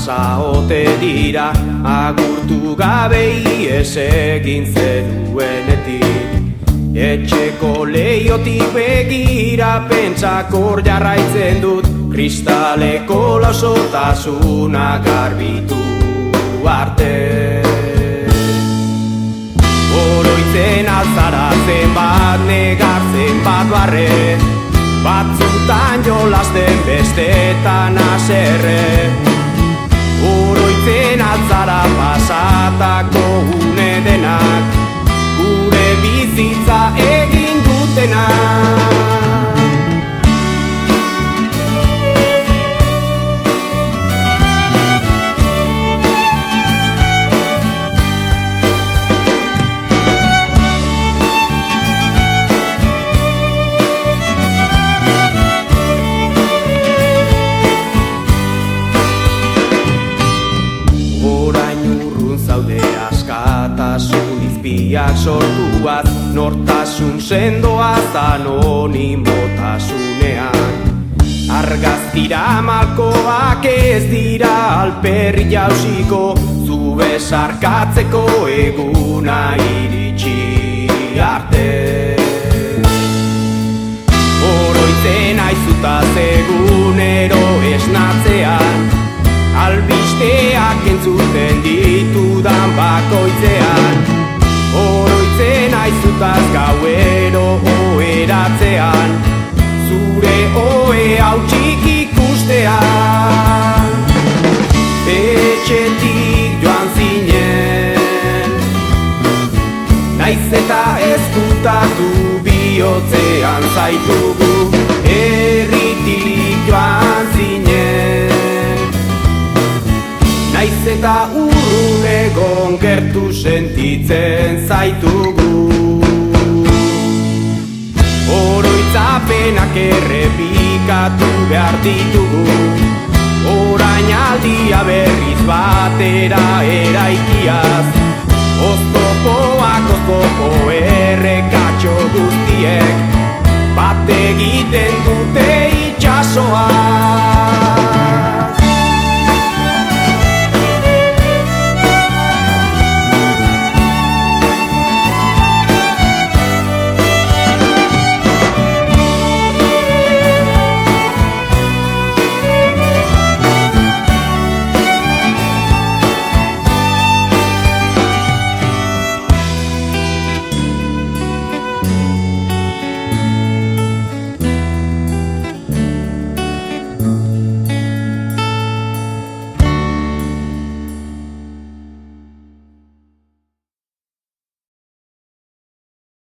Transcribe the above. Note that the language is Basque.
pasa ote dira, agurtu gabe ies egin zenuenetik. Etxeko leiotik begira pentsakor jarraitzen dut, kristaleko lausotasuna garbitu arte. Oroitzen alzara zenbat negartzen bat barre, batzutan jolasten bestetan haserre. Oroitzen altzara pasatako une denak, gure bizitza egin dutenak. Izpiak sortuaz, nortasun sendoaz anonimotasunean. Argazkira malkoak ez dira alperri jausiko, zu besarkatzeko eguna iritsi arte. Oroitzen aizutaz egunero esnatzean, albisteak entzuten ditudan bakoitzean. Oroitzen aizutaz gauero oheratzean, zure ohe hautsik ikustean. Etxetik joan zinen, naiz eta ezkutatu bihotzean zaitugu. Herritik joan zinen, naiz eta urrun egon gertu sentitzen zaitugu. Oroitzapenak errepikatu behar ditugu, orainaldia berriz batera eraikiaz, oztopoa